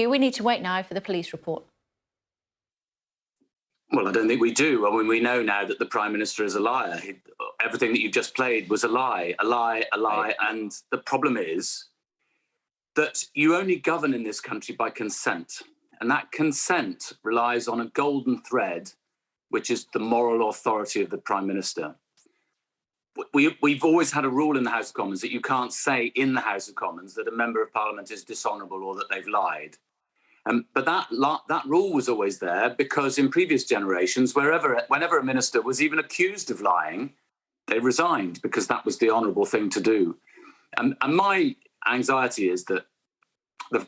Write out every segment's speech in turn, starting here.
We need to wait now for the police report. Well, I don't think we do. I mean, we know now that the Prime Minister is a liar. Everything that you've just played was a lie. Right. And the problem is that you only govern in this country by consent. And that consent relies on a golden thread, which is the moral authority of the Prime Minister. We've always had a rule in the House of Commons that you can't say in the House of Commons that a member of Parliament is dishonourable or that they've lied. But that rule was always there because in previous generations, whenever a minister was even accused of lying, they resigned because that was the honourable thing to do. And my anxiety is that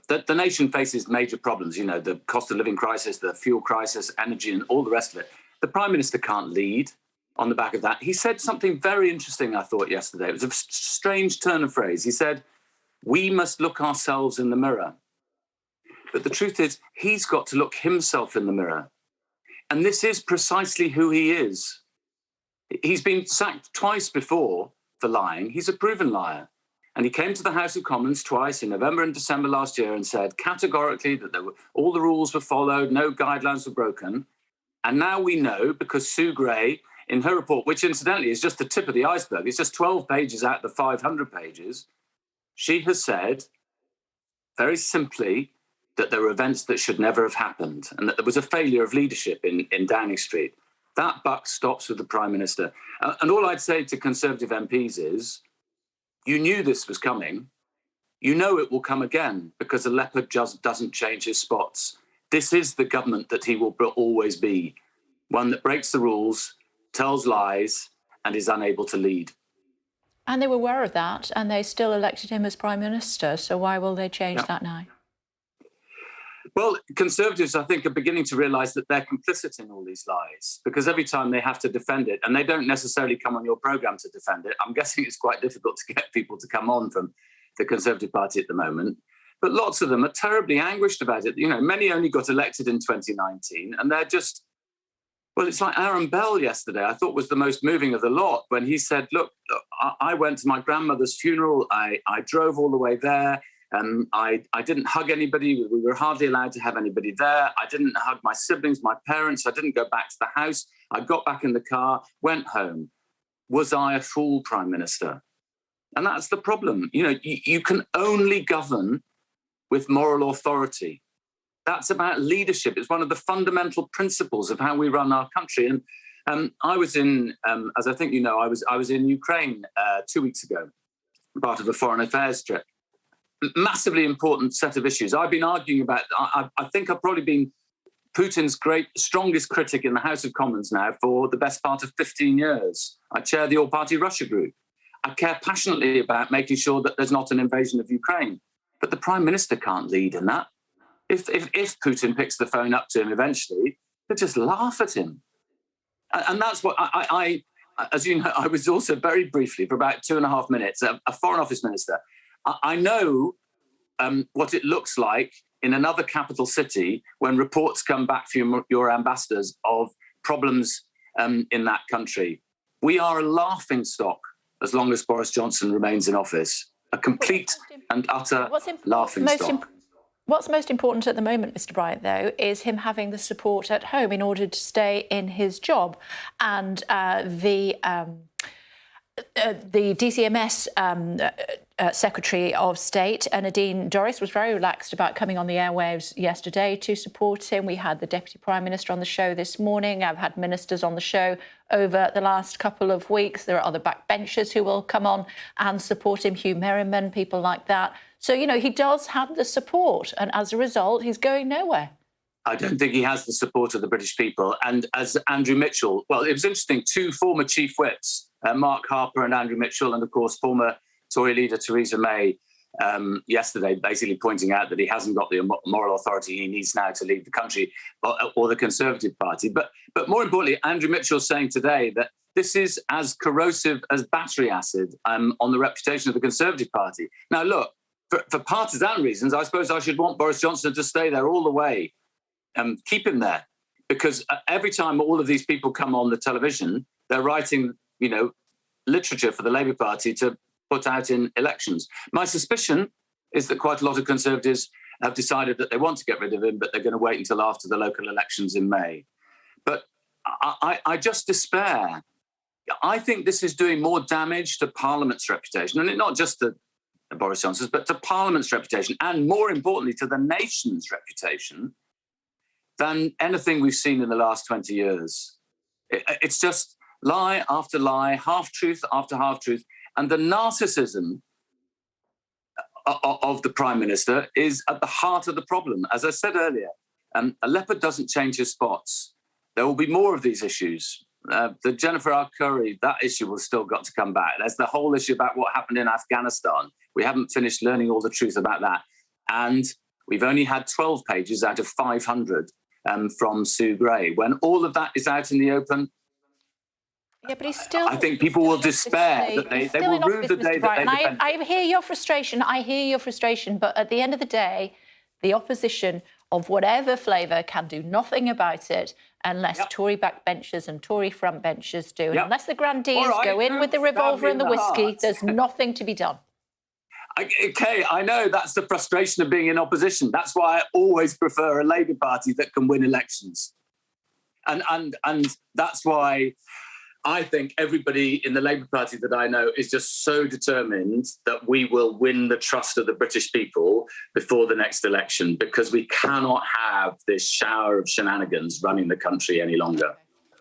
the nation faces major problems, you know, the cost of living crisis, the fuel crisis, energy and all the rest of it. The Prime Minister can't lead on the back of that. He said something very interesting, I thought, yesterday. It was a strange turn of phrase. He said, we must look ourselves in the mirror. But the truth is, he's got to look himself in the mirror. And this is precisely who he is. He's been sacked twice before for lying. He's a proven liar. And he came to the House of Commons twice in November and December last year and said categorically that all the rules were followed, no guidelines were broken. And now we know, because Sue Gray, in her report, which incidentally is just the tip of the iceberg, it's just 12 pages out of the 500 pages, she has said very simply that there were events that should never have happened and that there was a failure of leadership in Downing Street. That buck stops with the Prime Minister. And all I'd say to Conservative MPs is, you knew this was coming. You know it will come again because a leopard just doesn't change his spots. This is the government that he will always be, one that breaks the rules, tells lies, and is unable to lead. And they were aware of that, and they still elected him as Prime Minister. So why will they change that now? Well, Conservatives, I think, are beginning to realise that they're complicit in all these lies because every time they have to defend it, and they don't necessarily come on your programme to defend it, I'm guessing it's quite difficult to get people to come on from the Conservative Party at the moment, but lots of them are terribly anguished about it. You know, many only got elected in 2019, and they're just, well, it's like Aaron Bell yesterday, I thought was the most moving of the lot when he said, look, I went to my grandmother's funeral, I drove all the way there, I didn't hug anybody. We were hardly allowed to have anybody there. I didn't hug my siblings, my parents. I didn't go back to the house. I got back in the car, went home. Was I a fool, Prime Minister? And that's the problem. You know, you can only govern with moral authority. That's about leadership. It's one of the fundamental principles of how we run our country. And I was in, as I think you know, I was in Ukraine 2 weeks ago, part of a foreign affairs trip. Massively important set of issues. I've been arguing about, I think I've probably been Putin's strongest critic in the House of Commons now for the best part of 15 years. I chair the all-party Russia group. I care passionately about making sure that there's not an invasion of Ukraine. But the Prime Minister can't lead in that. If Putin picks the phone up to him eventually, they'll just laugh at him. And that's what I as you know, I was also very briefly for about 2.5 minutes, a Foreign Office Minister. I know what it looks like in another capital city when reports come back from your ambassadors of problems in that country. We are a laughingstock as long as Boris Johnson remains in office, a complete and utter laughingstock. What's most important at the moment, Mr. Bryant, though, is him having the support at home in order to stay in his job. And the DCMS Secretary of State, Nadine Dorries, was very relaxed about coming on the airwaves yesterday to support him. We had the Deputy Prime Minister on the show this morning. I've had ministers on the show over the last couple of weeks. There are other backbenchers who will come on and support him, Hugh Merriman, people like that. So, you know, he does have the support, and as a result, he's going nowhere. I don't think he has the support of the British people. And as Andrew Mitchell, well, it was interesting, two former chief whips, Mark Harper and Andrew Mitchell, and of course, former Tory leader Theresa May, yesterday basically pointing out that he hasn't got the moral authority he needs now to lead the country or the Conservative Party. But more importantly, Andrew Mitchell saying today that this is as corrosive as battery acid on the reputation of the Conservative Party. Now, look, for partisan reasons, I suppose I should want Boris Johnson to stay there all the way. Keep him there, because every time all of these people come on the television, they're writing, you know, literature for the Labour Party to put out in elections. My suspicion is that quite a lot of Conservatives have decided that they want to get rid of him, but they're going to wait until after the local elections in May. But I just despair. I think this is doing more damage to Parliament's reputation, and not just to Boris Johnson's, but to Parliament's reputation, and more importantly, to the nation's reputation, than anything we've seen in the last 20 years. It's just lie after lie, half-truth after half-truth, and the narcissism of the Prime Minister is at the heart of the problem. As I said earlier, a leopard doesn't change his spots. There will be more of these issues. The Jennifer R. Curry, that issue will still got to come back. There's the whole issue about what happened in Afghanistan. We haven't finished learning all the truth about that. And we've only had 12 pages out of 500 from Sue Gray. When all of that is out in the open, yeah, but he's still. I think people will despair that they will rue the day that they defend. I hear your frustration. I hear your frustration. But at the end of the day, the opposition of whatever flavour can do nothing about it unless Tory backbenchers and Tory frontbenchers do. And unless the grandees go in with the revolver and the whiskey, there's nothing to be done. Okay, I know that's the frustration of being in opposition. That's why I always prefer a Labour Party that can win elections. And that's why I think everybody in the Labour Party that I know is just so determined that we will win the trust of the British people before the next election, because we cannot have this shower of shenanigans running the country any longer.